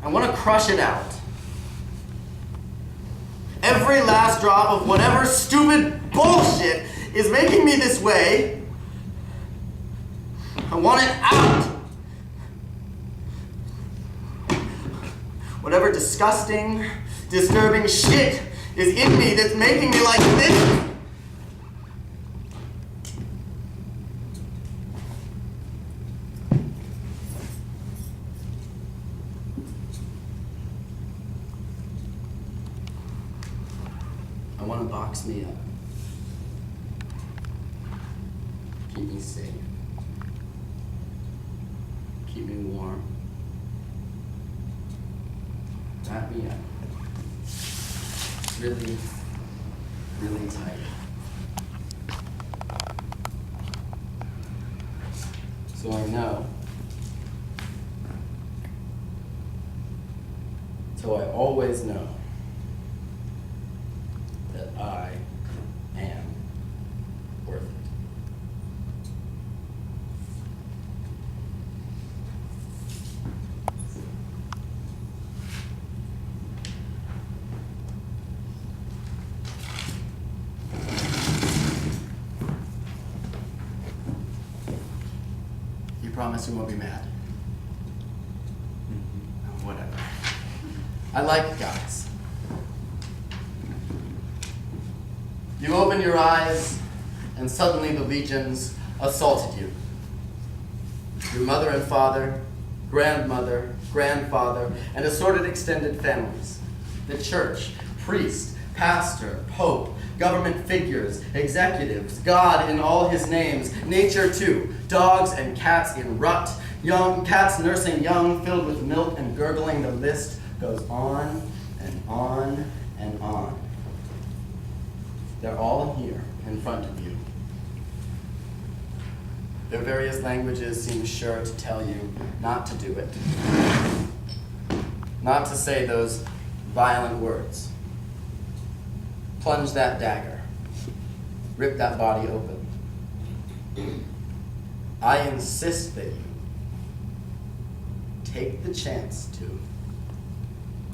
I want to crush it out. Every last drop of whatever stupid bullshit is making me this way. I want it out. Whatever disgusting, disturbing shit is in me that's making me like this. I want to box me up. Keep me safe. Keep me warm. Wrap me up. Really, really tight. So I know. So I always know that I am worth it. You promise you won't be mad? Whatever. I like guys. You open your eyes, and suddenly the legions assaulted you. Your mother and father, grandmother, grandfather, and assorted extended families. The church, priest, pastor, pope, government figures, executives, God in all his names, nature too, dogs and cats in rut, young cats nursing young filled with milk and gurgling. The list goes on and on and on. They're all here in front of you. Their various languages seem sure to tell you not to do it. Not to say those violent words. Plunge that dagger. Rip that body open. I insist that you take the chance to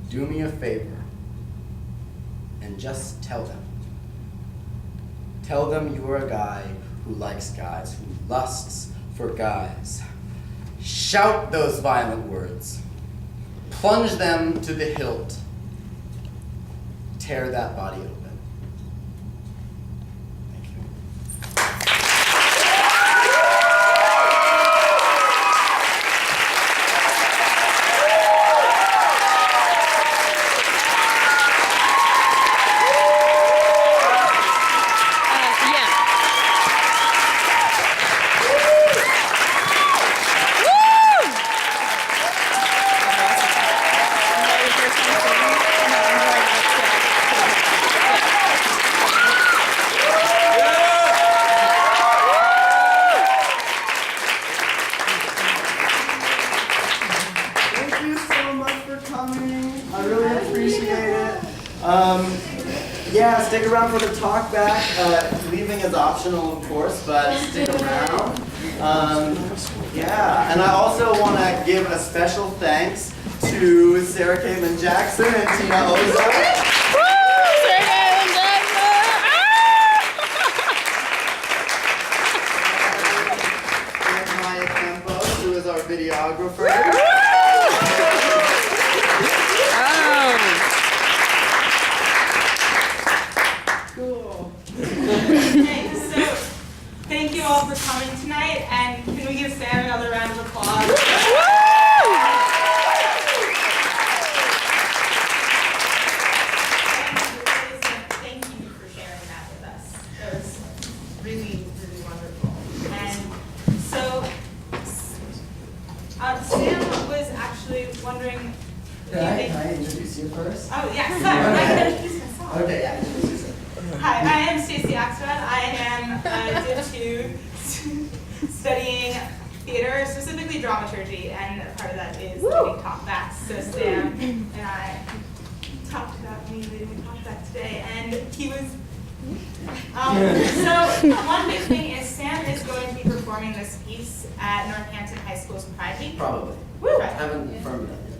do me a favor and just tell them. Tell them you are a guy who likes guys, who lusts for guys. Shout those violent words. Plunge them to the hilt. Tear that body open. Thank you. Yeah, stick around for the talk back. Leaving is optional, of course, but stick around. Yeah, and I also want to give a special thanks to Sarah Caitlin Jackson and Tina Oza. And Maya Campos, who is our videographer. Thank you all for coming tonight, and can we give Sam another round of applause? Thank you for sharing that with us. That was really, really wonderful. And so, Sam was actually wondering. Can I introduce you first? Oh, yes. Sorry, I can introduce myself. Okay, yeah, introduce yourself. Hi, I am Stacey Axelrod. I am Div 2 studying theater, specifically dramaturgy, and a part of that is giving talkbacks. So Sam and I talked about me leading a talkback today, and he was. So one big thing is Sam is going to be performing this piece at Northampton High School's Pride Week. Probably. Woo! I haven't confirmed that yet.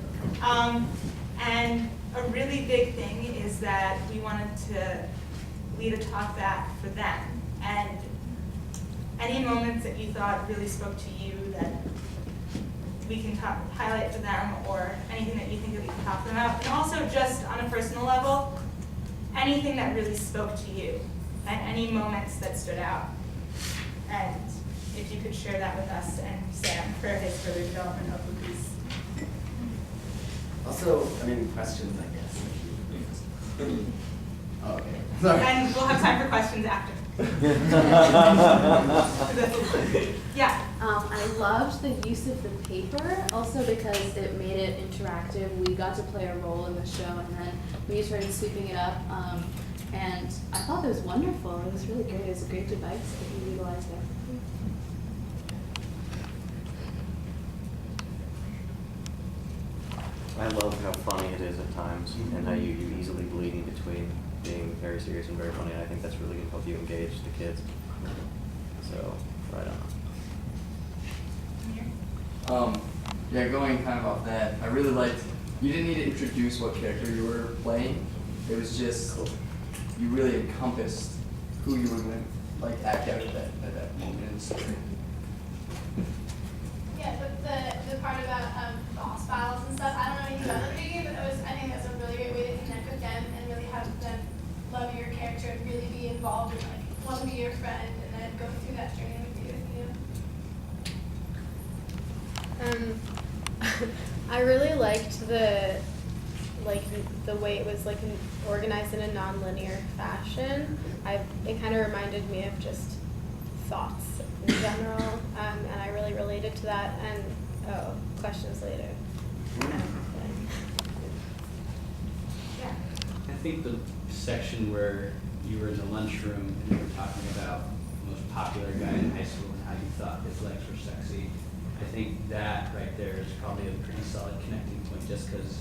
And a really big thing is that we wanted to lead a talk back for them. And any moments that you thought really spoke to you that we can highlight for them, or anything that you think that we can talk to them about. And also just on a personal level, anything that really spoke to you, and any moments that stood out. And if you could share that with us and Sam for his further development of the piece. Also, I mean, questions, I guess. Oh, okay. Sorry. And we'll have time for questions after. Yeah. I loved the use of the paper, also because it made it interactive. We got to play a role in the show, and then we started sweeping it up. And I thought that was wonderful. It was really great. It was a great device that we utilized there. I love how funny it is at times, and how you easily bleed in between being very serious and very funny. And I think that's really going to help you engage the kids. So, right on. Yeah, going kind of off that, I really liked, you didn't need to introduce what character you were playing. It was just, you really encompassed who you were going to like act out at that moment in the story. Yeah, but the part about boss battles and stuff, I don't know anything about the video game, but I think that's a really great way to connect with them and really have them love your character and really be involved and like want to be your friend and then go through that journey with you. I really liked the way it was organized in a non-linear fashion. It kind of reminded me of just thoughts in general, and I really related to that. And questions later. Yeah. I think the section where you were in the lunchroom and you were talking about the most popular guy in high school and how you thought his legs were sexy, I think that right there is probably a pretty solid connecting point, just because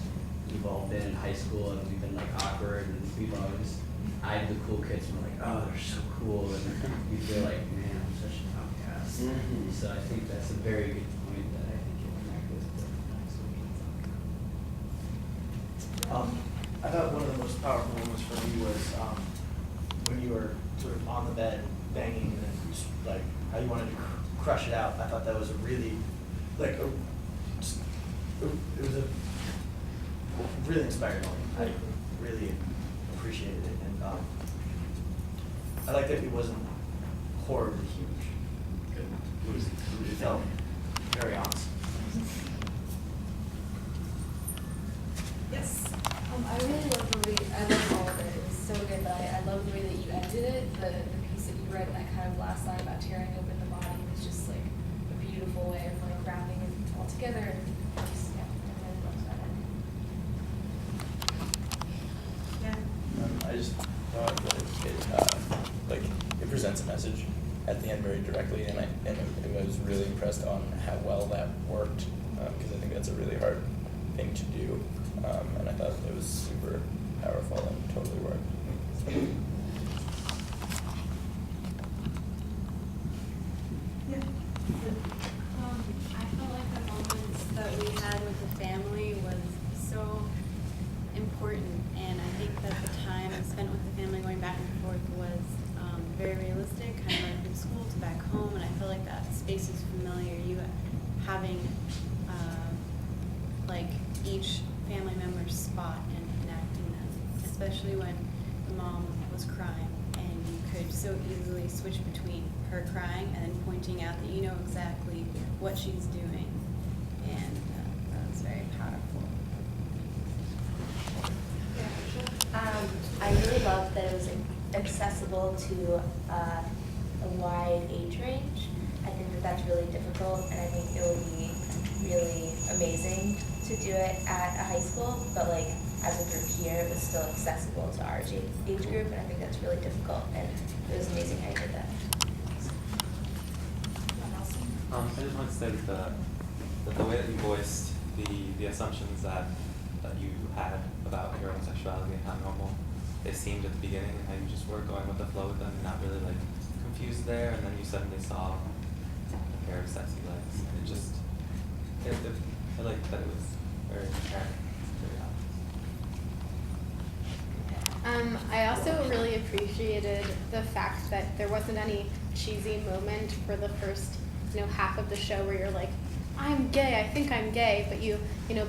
we've all been in high school and we've been like awkward and we've always eyed the cool kids and we're like, oh, they're so cool, and we feel like, man, I'm such an outcast. Mm-hmm. So I think that's a very good point that I think you'll connect with the high school kids. I thought one of the most powerful moments for me was when you were sort of on the bed banging and then like how you wanted to crush it out. I thought that was a really it was a really inspiring moment. I really appreciated it, and I like that it wasn't horribly huge. It felt very honest. Yes. I really love the way, I love all of it. It was so good, but I love the way that you ended it. The piece that you read, that kind of last line about tearing open the body was just like a beautiful way of like wrapping it all together. And just, yeah, I really love that ending. Yeah. I just thought that it presents a message at the end very directly, and I was really impressed on how well that worked, because I think that's a really hard thing to do, and I thought it was super powerful and totally worked. Yeah. I felt like the moments that we had with the family was so important, and I think that the time spent with the family going back and forth was very realistic, kind of like from school to back home, and I feel like that space is familiar. You having like each family member's spot and enacting them, especially when the mom was crying, and you could so easily switch between her crying and then pointing out that you know exactly what she's doing, and that was very powerful. I really loved that it was accessible to a wide age range. I think that that's really difficult, and I think it would be really amazing to do it at a high school, but like as a group here, it was still accessible to our age group, and I think that's really difficult, and it was amazing how you did that. I just want to say that the way that you voiced the assumptions that you had about your own sexuality and how normal they seemed at the beginning, and how you just were going with the flow with them and not really like confused there, and then you suddenly saw a pair of sexy legs, and I like that it was very apparent to the audience. I also really appreciated the fact that there wasn't any cheesy moment for the first, half of the show where you're like, I'm gay, I think I'm gay, but you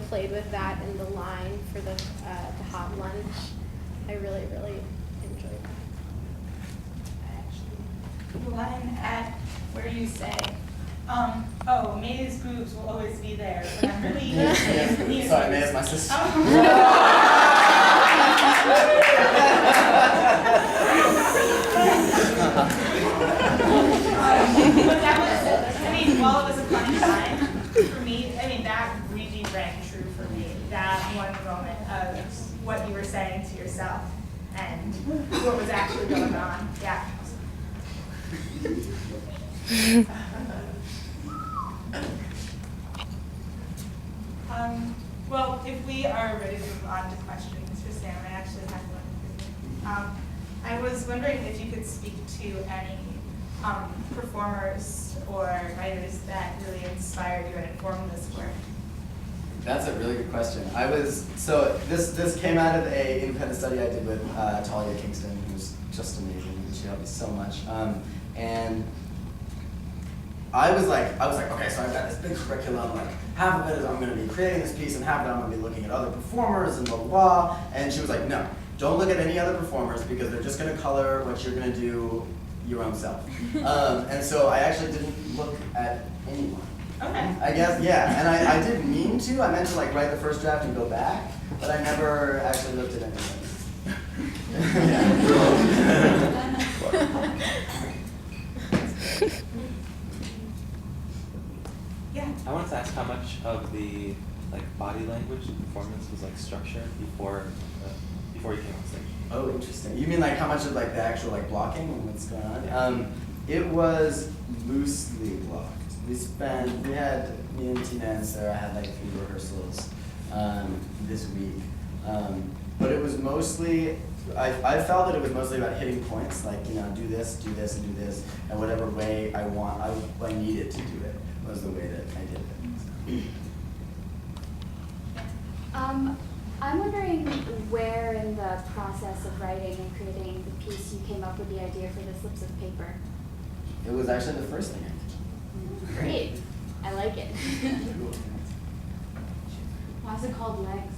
played with that in the line for the hot lunch. I really, really enjoyed that. The line at where you say, May's boobs will always be there, but I'm really Sorry, May is my sister. But that was, while it was a funny line, for me, that really rang true for me. That one moment of what you were saying to yourself and what was actually going on. Yeah. Well, if we are ready to move on to questions for Sam, I actually have one. I was wondering if you could speak to any performers or writers that really inspired you and informed this work. That's a really good question. This came out of a independent study I did with Talia Kingston, who's just amazing. She helped me so much. And I was like, okay, so I've got this big curriculum, like half of it is I'm going to be creating this piece and half of it I'm going to be looking at other performers and blah, blah, blah. And she was like, no, don't look at any other performers because they're just going to color what you're going to do your own self. And so I actually didn't look at anyone. Okay. I guess, yeah, and I didn't mean to. I meant to like write the first draft and go back, but I never actually looked at anything. Yeah. I wanted to ask how much of the body language performance was structured before you came on stage. Oh, interesting. You mean how much of the actual blocking and what's going on? Yeah. It was loosely blocked. Me and Tina and Sarah had 3 rehearsals this week. But it was mostly, I felt that it was mostly about hitting points, do this, and do this, and whatever way I needed to do it was the way that I did it. I'm wondering where in the process of writing and creating the piece you came up with the idea for the slips of paper. It was actually the first thing I did. Great. I like it. Why is it called legs?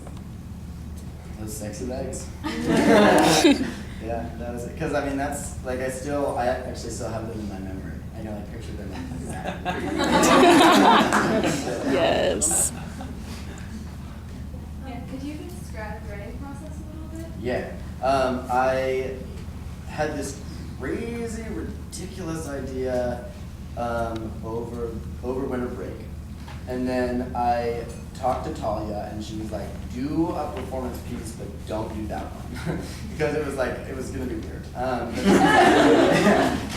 Those sexy legs. Yeah, that was it. Because that's I actually still have them in my memory. I can picture them. Yes. Could you describe the writing process a little bit? Yeah. I had this crazy, ridiculous idea over winter break. And then I talked to Talia and she was like, do a performance piece, but don't do that one. Because it was going to be weird.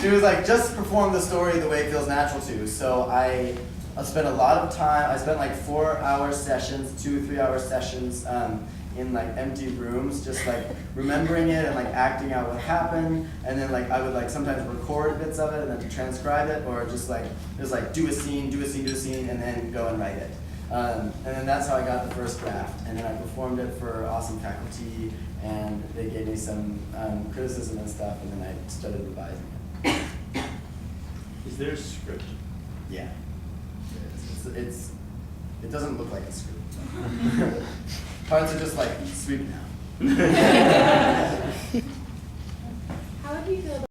She was like, just perform the story the way it feels natural to. So I spent a lot of time, I spent 4-hour sessions, 2-3-hour sessions in empty rooms, just remembering it and acting out what happened, and then I would sometimes record bits of it and then to transcribe it, or just do a scene, and then go and write it. And then that's how I got the first draft, and then I performed it for awesome faculty, and they gave me some criticism and stuff, and then I started revising it. Is there a script? Yeah. It doesn't look like a script. Parts are just sweep now.